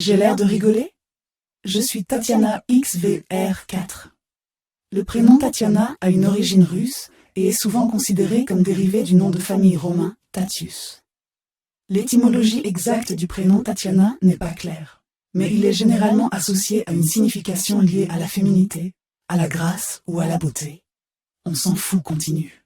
J'ai l'air de rigoler? Je suis Tatiana XVR4. Le prénom Tatiana a une origine russe et est souvent considéré comme dérivé du nom de famille romain Tatius. L'étymologie exacte du prénom Tatiana n'est pas claire, mais il est généralement associé à une signification liée à la féminité, à la grâce ou à la beauté. On s'en fout, continue.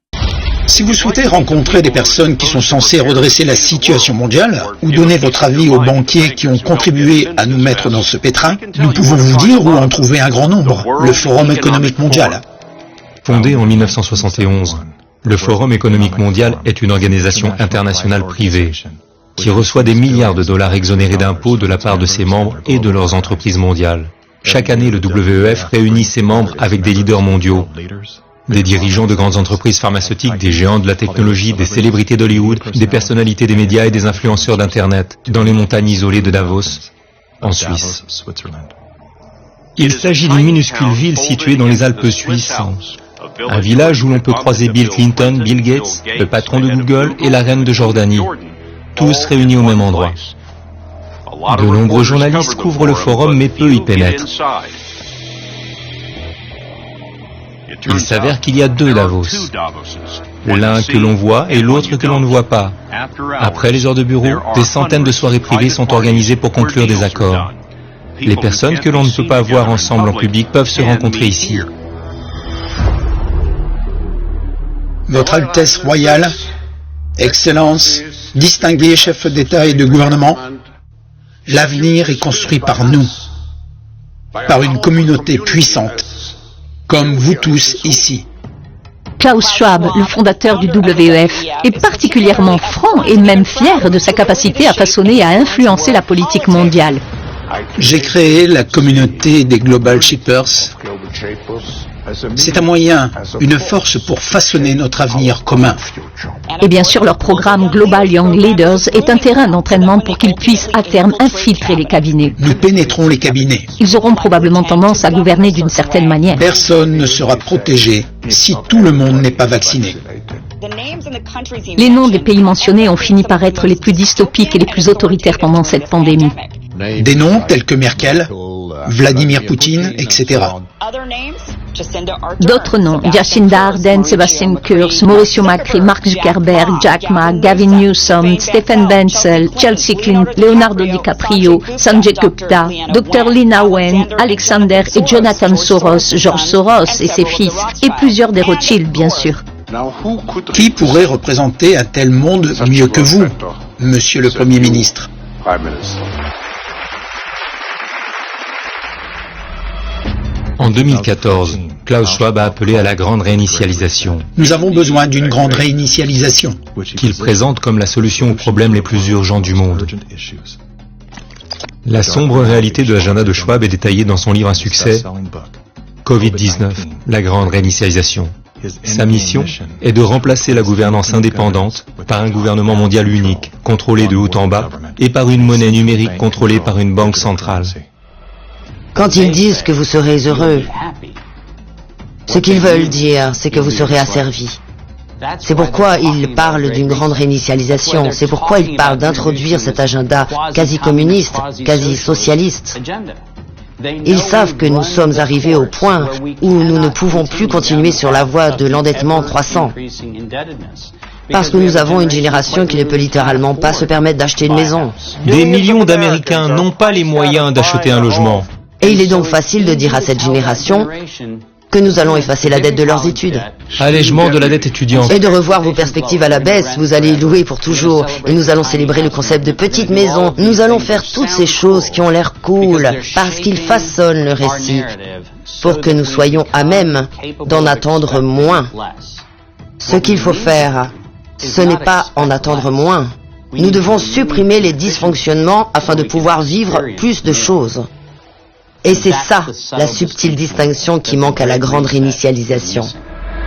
Si vous souhaitez rencontrer des personnes qui sont censées redresser la situation mondiale ou donner votre avis aux banquiers qui ont contribué à nous mettre dans ce pétrin, nous pouvons vous dire où en trouver un grand nombre, le Forum économique mondial. Fondé en 1971, le Forum économique mondial est une organisation internationale privée qui reçoit des milliards de dollars exonérés d'impôts de la part de ses membres et de leurs entreprises mondiales. Chaque année, le WEF réunit ses membres avec des leaders mondiaux, des dirigeants de grandes entreprises pharmaceutiques, des géants de la technologie, des célébrités d'Hollywood, des personnalités des médias et des influenceurs d'Internet, dans les montagnes isolées de Davos, en Suisse. Il s'agit d'une minuscule ville située dans les Alpes suisses, un village où l'on peut croiser Bill Clinton, Bill Gates, le patron de Google et la reine de Jordanie, tous réunis au même endroit. De nombreux journalistes couvrent le forum mais peu y pénètrent. Il s'avère qu'il y a deux Davos, l'un que l'on voit et l'autre que l'on ne voit pas. Après les heures de bureau, des centaines de soirées privées sont organisées pour conclure des accords. Les personnes que l'on ne peut pas voir ensemble en public peuvent se rencontrer ici. Votre Altesse royale, Excellence, distingués chefs d'État et de gouvernement, l'avenir est construit par nous, par une communauté puissante, comme vous tous ici. Klaus Schwab, le fondateur du WEF, est particulièrement franc et même fier de sa capacité à façonner et à influencer la politique mondiale. J'ai créé la communauté des Global Shippers. C'est un moyen, une force pour façonner notre avenir commun. Et bien sûr, leur programme Global Young Leaders est un terrain d'entraînement pour qu'ils puissent à terme infiltrer les cabinets. Nous pénétrons les cabinets. Ils auront probablement tendance à gouverner d'une certaine manière. Personne ne sera protégé si tout le monde n'est pas vacciné. Les noms des pays mentionnés ont fini par être les plus dystopiques et les plus autoritaires pendant cette pandémie. Des noms tels que Merkel, Vladimir Poutine, etc. D'autres noms, Jacinda Ardern, Sebastian Kurz, Mauricio Macri, Mark Zuckerberg, Jack Ma, Gavin Newsom, Stephen Bensel, Chelsea Clinton, Leonardo DiCaprio, Sanjay Gupta, Dr. Lina Wen, Alexander et Jonathan Soros, George Soros et ses fils, et plusieurs des Rothschild, bien sûr. Qui pourrait représenter un tel monde mieux que vous, Monsieur le Premier ministre? En 2014, Klaus Schwab a appelé à la grande réinitialisation, Nous avons besoin d'une grande réinitialisation. qu'il présente comme la solution aux problèmes les plus urgents du monde. La sombre réalité de l'agenda de Schwab est détaillée dans son livre à succès, Covid-19, la grande réinitialisation. Sa mission est de remplacer la gouvernance indépendante par un gouvernement mondial unique, contrôlé de haut en bas, et par une monnaie numérique contrôlée par une banque centrale. Quand ils disent que vous serez heureux, ce qu'ils veulent dire, c'est que vous serez asservis. C'est pourquoi ils parlent d'une grande réinitialisation, c'est pourquoi ils parlent d'introduire cet agenda quasi-communiste, quasi-socialiste. Ils savent que nous sommes arrivés au point où nous ne pouvons plus continuer sur la voie de l'endettement croissant. Parce que nous avons une génération qui ne peut littéralement pas se permettre d'acheter une maison. Des millions d'Américains n'ont pas les moyens d'acheter un logement. Et il est donc facile de dire à cette génération que nous allons effacer la dette de leurs études. Allègement de la dette étudiante. Et de revoir vos perspectives à la baisse, vous allez louer pour toujours. Et nous allons célébrer le concept de petite maison. Nous allons faire toutes ces choses qui ont l'air cool, parce qu'ils façonnent le récit, pour que nous soyons à même d'en attendre moins. Ce qu'il faut faire, ce n'est pas en attendre moins. Nous devons supprimer les dysfonctionnements afin de pouvoir vivre plus de choses. Et c'est ça, la subtile distinction qui manque à la grande réinitialisation.